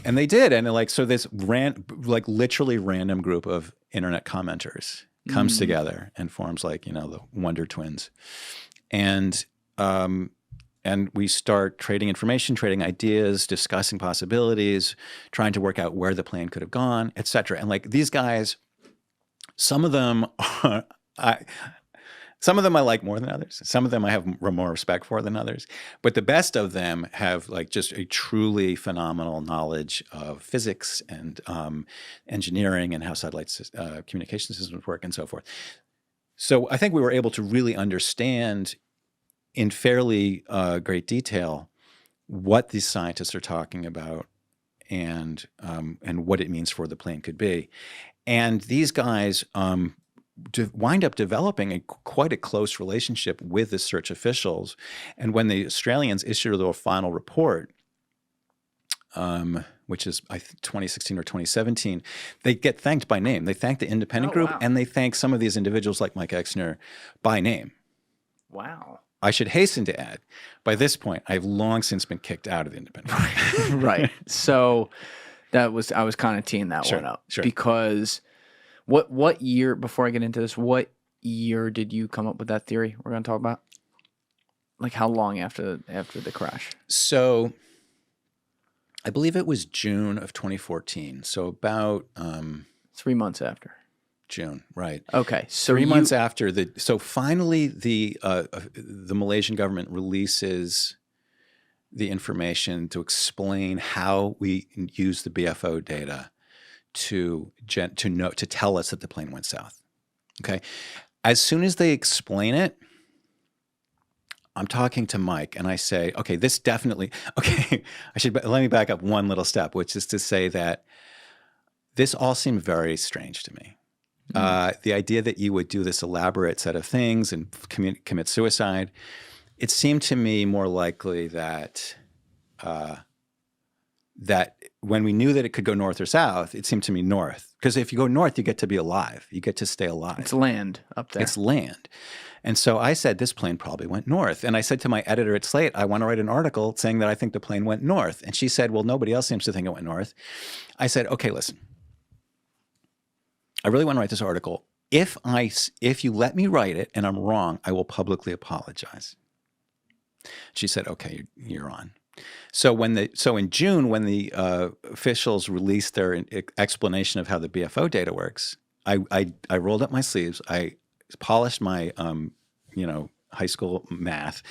And they did. And like, so this literally random group of internet commenters comes together and forms like, the Wonder Twins. And we start trading information, trading ideas, discussing possibilities, trying to work out where the plane could have gone, et cetera. And like these guys, some of them I like more than others. Some of them I have more respect for than others. But the best of them have like just a truly phenomenal knowledge of physics and engineering and how satellite communication systems work and so forth. So I think we were able to really understand in fairly great detail what these scientists are talking about and what it means for the plane could be. And these guys wind up developing quite a close relationship with the search officials. And when the Australians issued their final report, which is 2016 or 2017, they get thanked by name. They thank the independent group, wow. and they thank some of these individuals like Mike Exner by name. Wow. I should hasten to add, by this point, I've long since been kicked out of the independent group. Right. So I was kind of teeing that one up because what year, before I get into this, what year did you come up with that theory we're going to talk about? Like how long after the crash? So I believe it was June of 2014. So about 3 months after. June, right? Okay, so 3 months after so finally the Malaysian government releases the information to explain how we use the BFO data to tell us that the plane went south. Okay, as soon as they explain it, I'm talking to Mike and I say, okay, this definitely, okay, let me back up one little step, which is to say that this all seemed very strange to me. The idea that you would do this elaborate set of things and commit suicide, it seemed to me more likely that that when we knew that it could go north or south, it seemed to me north. Because if you go north, you get to be alive. You get to stay alive. It's land up there. It's land. And so I said, this plane probably went north. And I said to my editor at Slate, I want to write an article saying that I think the plane went north. And she said, well, nobody else seems to think it went north. I said, okay, listen. I really want to write this article. If you let me write it and I'm wrong, I will publicly apologize. She said, okay, you're on. So in June, when the officials released their explanation of how the BFO data works, I rolled up my sleeves. I polished my high school math,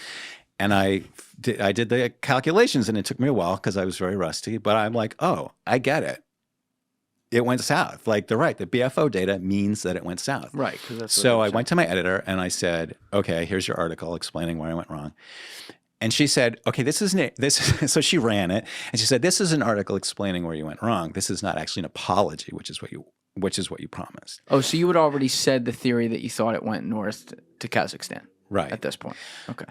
and I did the calculations, and it took me a while because I was very rusty. But I'm like, oh, I get it. It went south. Like they're right. The BFO data means that it went south. Right. So I went to my editor and I said, okay, here's your article explaining why I went wrong. And she said, okay, this isn't this. So she ran it and she said, this is an article explaining where you went wrong. This is not actually an apology, which is what you promised. Oh, so you had already said the theory that you thought it went north to Kazakhstan. Right. At this point. Okay.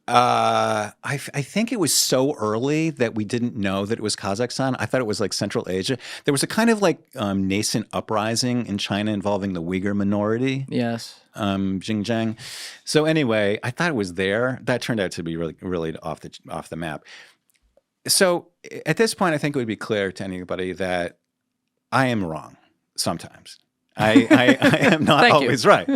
I think it was so early that we didn't know that it was Kazakhstan. I thought it was like Central Asia. There was a kind of like nascent uprising in China involving the Uyghur minority. Yes. Xinjiang. So anyway, I thought it was there. That turned out to be really off the map. So at this point, I think it would be clear to anybody that I am wrong sometimes. I am not always right,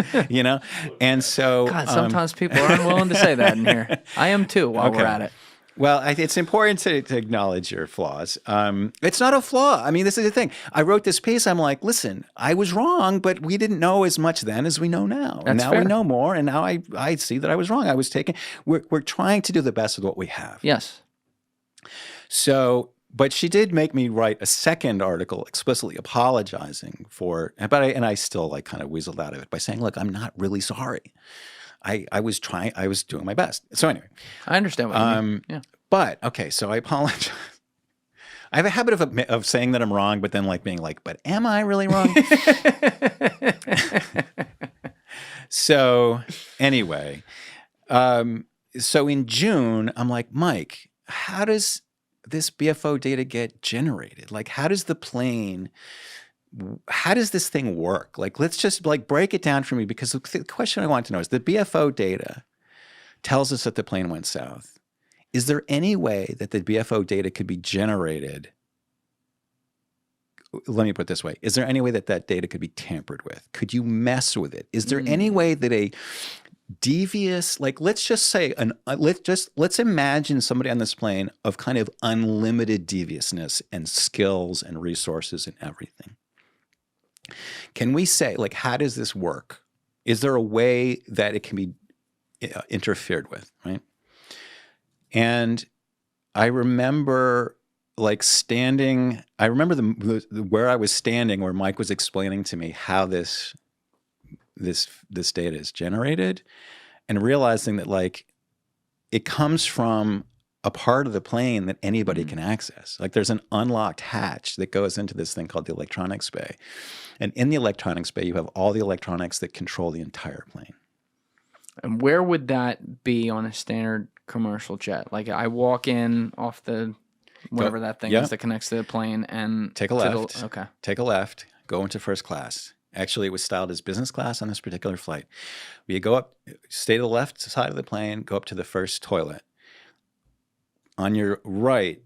And so God, sometimes people are unwilling to say that in here. I am too while we're at it. Well, it's important to acknowledge your flaws. It's not a flaw. I mean, this is the thing. I wrote this piece. I'm like, listen, I was wrong, but we didn't know as much then as we know now. And now we know more, and now I see that I was wrong. We're trying to do the best with what we have. Yes. So, but she did make me write a second article explicitly apologizing for, and I still like kind of weaseled out of it by saying, look, I'm not really sorry. I was doing my best. So anyway. I understand what you mean. Yeah. But, okay, so I apologize. I have a habit of saying that I'm wrong, but then like being like, but am I really wrong? So anyway, so in June, I'm like, Mike, how does this BFO data get generated? Like, how does this thing work? Like, let's just like break it down for me, because the question I want to know is the BFO data tells us that the plane went south. Is there any way that the BFO data could be generated? Let me put it this way. Is there any way that data could be tampered with? Could you mess with it? Is there any way that a devious, like, let's just say, let's imagine somebody on this plane of kind of unlimited deviousness and skills and resources and everything. Can we say, like, how does this work? Is there a way that it can be interfered with, right? And I remember like standing, I remember where I was standing, where Mike was explaining to me how this data is generated, and realizing that like it comes from a part of the plane that anybody can access. Like there's an unlocked hatch that goes into this thing called the electronics bay. And in the electronics bay, you have all the electronics that control the entire plane. And where would that be on a standard commercial jet? Like I walk in off the whatever that thing is that connects to the plane, and take a left. Okay. Take a left. Go into first class. Actually, it was styled as business class on this particular flight. You go up, stay to the left side of the plane, go up to the first toilet. On your right,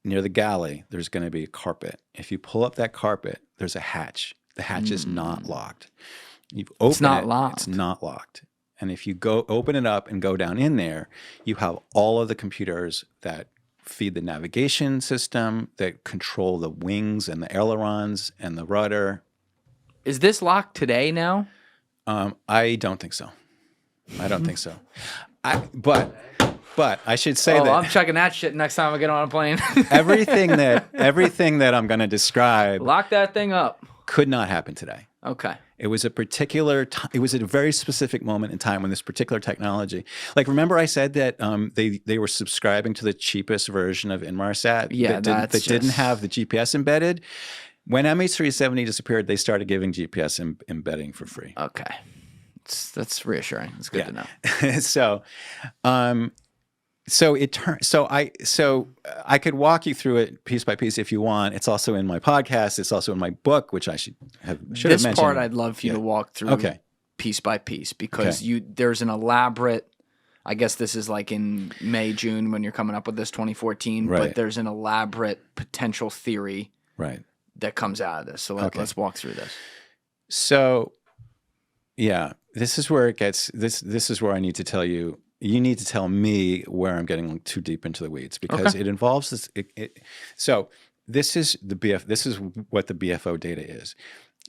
near the galley, there's going to be a carpet. If you pull up that carpet, there's a hatch. The hatch is not locked. It's not locked. It's not locked. And if you go open it up and go down in there, you have all of the computers that feed the navigation system, that control the wings and the ailerons and the rudder. Is this locked today now? I don't think so. I don't think so. But I should say that I'm checking that shit next time I get on a plane. everything that I'm going to describe, lock that thing up, could not happen today. Okay. It was a particular it was a very specific moment in time when this particular technology, like, remember I said that they were subscribing to the cheapest version of Inmarsat that didn't have the GPS embedded. When MH370 disappeared, they started giving GPS embedding for free. Okay. That's reassuring. It's good to know. So I could walk you through it piece by piece if you want. It's also in my podcast. It's also in my book, which I should have mentioned. This part I'd love for you to walk through piece by piece, because there's an elaborate, I guess this is like in May, June when you're coming up with this 2014, but there's an elaborate potential theory that comes out of this. So let's walk through this. So this is where it gets, this is where I need to tell you. You need to tell me where I'm getting too deep into the weeds, because it involves this. So this is This is what the BFO data is.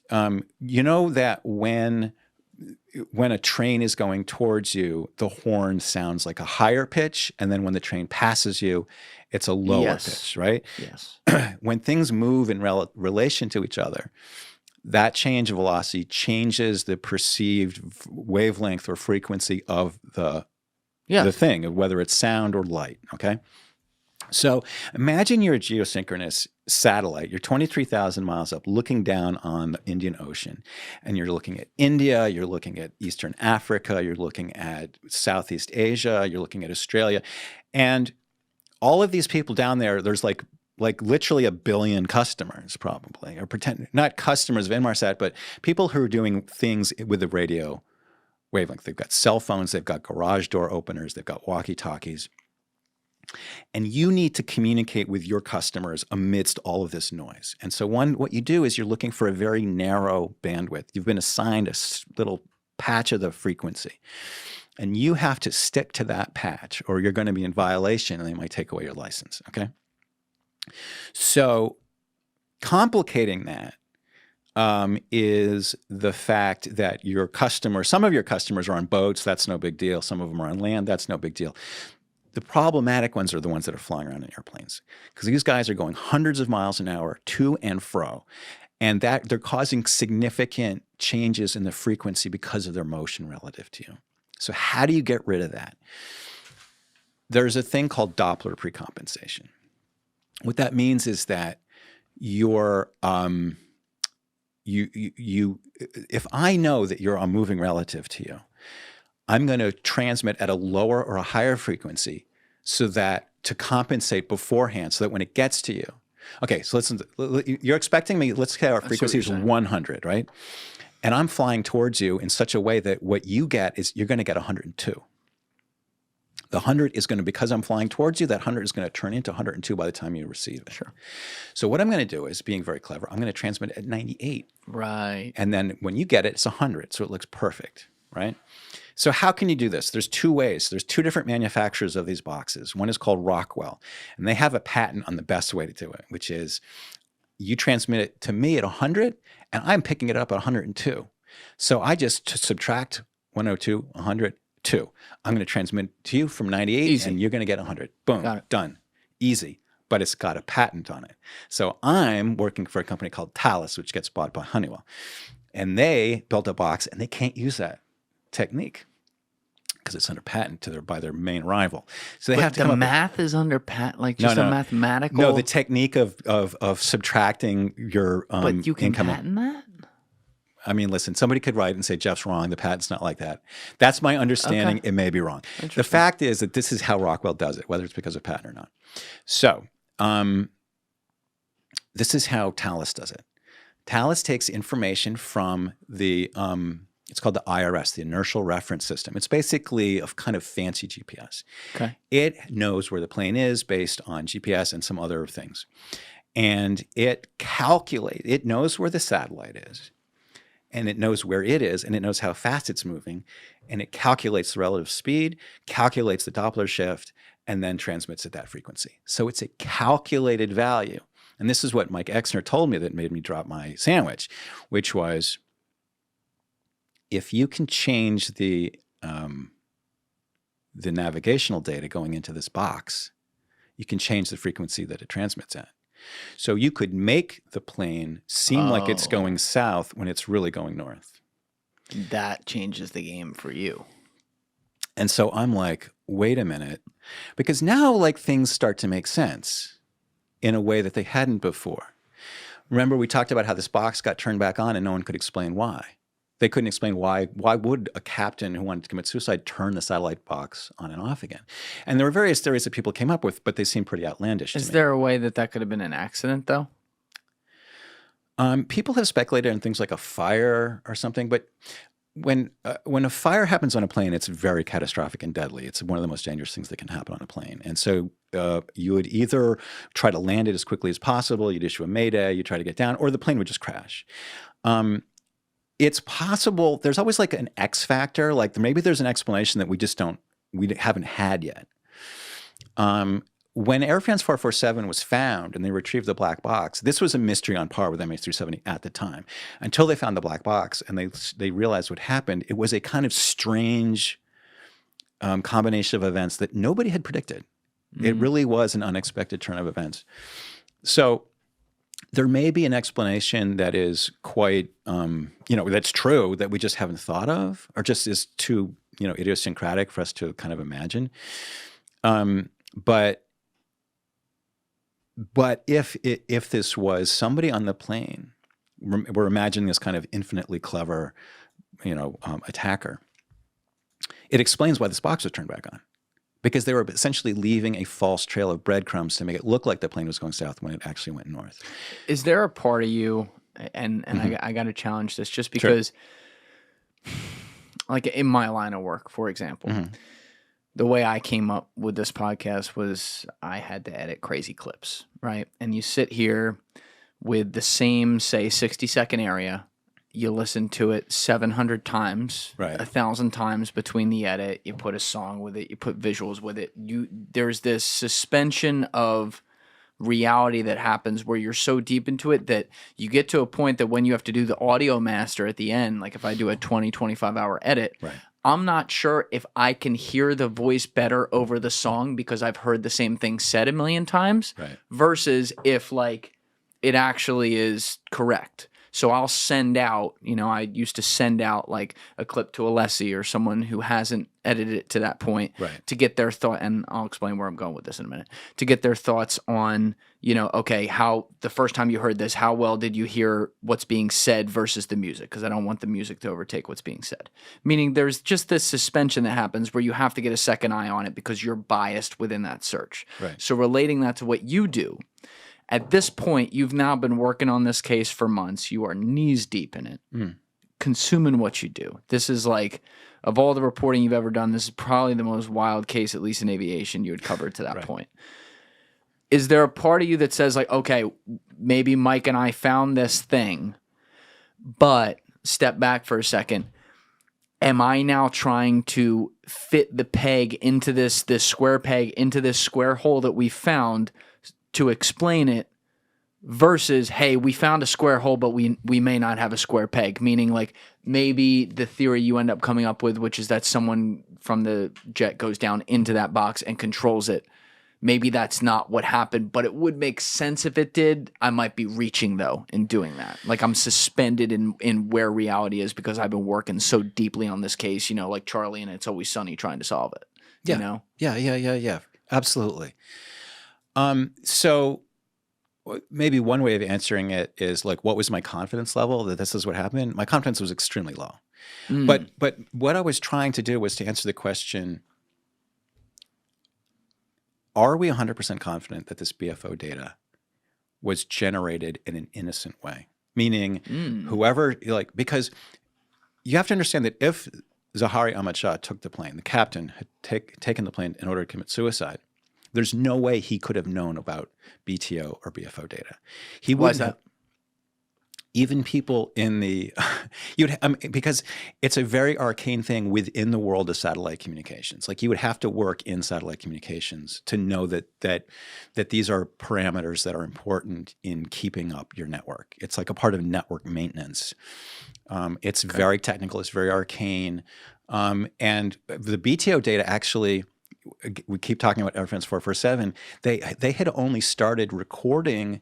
You know that when a train is going towards you, the horn sounds like a higher pitch, and then when the train passes you, it's a lower pitch, right? Yes. When things move in relation to each other, that change of velocity changes the perceived wavelength or frequency of the thing, whether it's sound or light, okay? So imagine you're a geosynchronous satellite. You're 23,000 miles up looking down on the Indian Ocean, and you're looking at India, you're looking at Eastern Africa, you're looking at Southeast Asia, you're looking at Australia. And all of these people down there, there's like literally 1 billion customers probably, or not customers of Inmarsat, but people who are doing things with the radio wavelength. They've got cell phones, they've got garage door openers, they've got walkie-talkies. And you need to communicate with your customers amidst all of this noise. And so what you do is you're looking for a very narrow bandwidth. You've been assigned a little patch of the frequency. And you have to stick to that patch, or you're going to be in violation and they might take away your license, okay? So complicating that is the fact that some of your customers are on boats, that's no big deal. Some of them are on land, that's no big deal. The problematic ones are the ones that are flying around in airplanes, because these guys are going hundreds of miles an hour to and fro, and that they're causing significant changes in the frequency because of their motion relative to you. So how do you get rid of that? There's a thing called Doppler precompensation. What that means is that if I know that you're moving relative to you, I'm going to transmit at a lower or a higher frequency to compensate beforehand, so that when it gets to you. Okay, so listen, you're expecting me, let's say our frequency is 100, right? And I'm flying towards you in such a way that what you get is you're going to get 102. The 100 is going to, because I'm flying towards you, that 100 is going to turn into 102 by the time you receive it. Sure. So what I'm going to do is, being very clever, I'm going to transmit it at 98. Right. And then when you get it, it's 100, so it looks perfect, right? So how can you do this? There's two ways. There's two different manufacturers of these boxes. One is called Rockwell, and they have a patent on the best way to do it, which is you transmit it to me at 100, and I'm picking it up at 102. So I just subtract 102, 102. I'm going to transmit to you from 98, Easy. And you're going to get 100. Boom, done. Easy. But it's got a patent on it. So I'm working for a company called Thales, which gets bought by Honeywell. And they built a box, and they can't use that technique because it's under patent by their main rival. So they have to. The math is under patent, like just a mathematical. No, the technique of subtracting your but you can income. patent that. I mean, listen, somebody could write and say Jeff's wrong. The patent's not like that. That's my understanding. Okay. It may be wrong. The fact is that this is how Rockwell does it, whether it's because of patent or not. So This is how Thales does it. Thales takes information from the, it's called the IRS, the Inertial Reference System. It's basically a kind of fancy GPS. Okay. It knows where the plane is based on GPS and some other things. And it calculates, it knows where the satellite is, and it knows where it is, and it knows how fast it's moving, and it calculates the relative speed, calculates the Doppler shift, and then transmits at that frequency. So it's a calculated value. And this is what Mike Exner told me that made me drop my sandwich, which was, if you can change the navigational data going into this box, you can change the frequency that it transmits at. So you could make the plane seem like it's going south when it's really going north. That changes the game for you. And so I'm like, wait a minute, because now like things start to make sense in a way that they hadn't before. Remember, we talked about how this box got turned back on and no one could explain why. They couldn't explain why would a captain who wanted to commit suicide turn the satellite box on and off again? And there were various theories that people came up with, but they seemed pretty outlandish to me. Is there a way that could have been an accident, though? People have speculated on things like a fire or something, but when a fire happens on a plane, it's very catastrophic and deadly. It's one of the most dangerous things that can happen on a plane. And so you would either try to land it as quickly as possible, you'd issue a mayday, you try to get down, or the plane would just crash. It's possible. There's always like an X factor. Like maybe there's an explanation that we haven't had yet. When Air France 447 was found and they retrieved the black box, this was a mystery on par with MH370 at the time. Until they found the black box and they realized what happened, it was a kind of strange combination of events that nobody had predicted. It really was an unexpected turn of events. So there may be an explanation that is quite, that's true that we just haven't thought of, or just is too, idiosyncratic for us to kind of imagine. But if this was somebody on the plane, we're imagining this kind of infinitely clever, attacker. It explains why this box was turned back on. Because they were essentially leaving a false trail of breadcrumbs to make it look like the plane was going south when it actually went north. Is there a part of you, and I got to challenge this just because, like in my line of work, for example, the way I came up with this podcast was I had to edit crazy clips, right? And you sit here with the same, say, 60-second area. You listen to it 700 times, right. 1,000 times between the edit. You put a song with it. You put visuals with it. There's this suspension of reality that happens where you're so deep into it that you get to a point that when you have to do the audio master at the end, like if I do a 20, 25-hour edit, right. I'm not sure if I can hear the voice better over the song because I've heard the same thing said a million times right. versus if like it actually is correct. So I'll send out, I used to send out like a clip to Alessi or someone who hasn't edited it to that point right. to get their thought. And I'll explain where I'm going with this in a minute, to get their thoughts on, okay, how the first time you heard this, how well did you hear what's being said versus the music? Because I don't want the music to overtake what's being said. Meaning there's just this suspension that happens where you have to get a second eye on it because you're biased within that search. Right. So relating that to what you do, at this point, you've now been working on this case for months. You are knees deep in it, consuming what you do. This is like, of all the reporting you've ever done, this is probably the most wild case, at least in aviation, you had covered to that right. point. Is there a part of you that says like, okay, maybe Mike and I found this thing, but step back for a second. Am I now trying to fit the peg into this square peg into this square hole that we found to explain it versus, hey, we found a square hole, but we may not have a square peg, meaning like maybe the theory you end up coming up with, which is that someone from the jet goes down into that box and controls it. Maybe that's not what happened, but it would make sense if it did. I might be reaching, though, in doing that. Like I'm suspended in where reality is because I've been working so deeply on this case, like Charlie and It's Always Sunny trying to solve it. Yeah. Yeah. Absolutely. So maybe one way of answering it is like, what was my confidence level that this is what happened? My confidence was extremely low. But what I was trying to do was to answer the question, are we 100% confident that this BFO data was generated in an innocent way? Meaning whoever, because you have to understand that if Zahari Ahmad Shah took the plane, the captain had taken the plane in order to commit suicide, there's no way he could have known about BTO or BFO data. Why is that? Even people in the, because it's a very arcane thing within the world of satellite communications. Like you would have to work in satellite communications to know that these are parameters that are important in keeping up your network. It's like a part of network maintenance. It's very technical. It's very arcane. And the BTO data actually, we keep talking about Air France 447. They had only started recording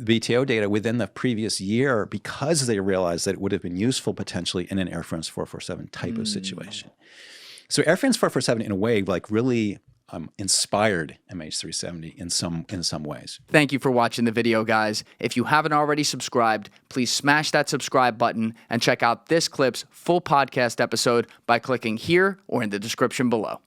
BTO data within the previous year because they realized that it would have been useful potentially in an Air France 447 type of situation. So Air France 447 in a way really inspired MH370 in some ways. Thank you for watching the video, guys. If you haven't already subscribed, please smash that subscribe button and check out this clip's full podcast episode by clicking here or in the description below.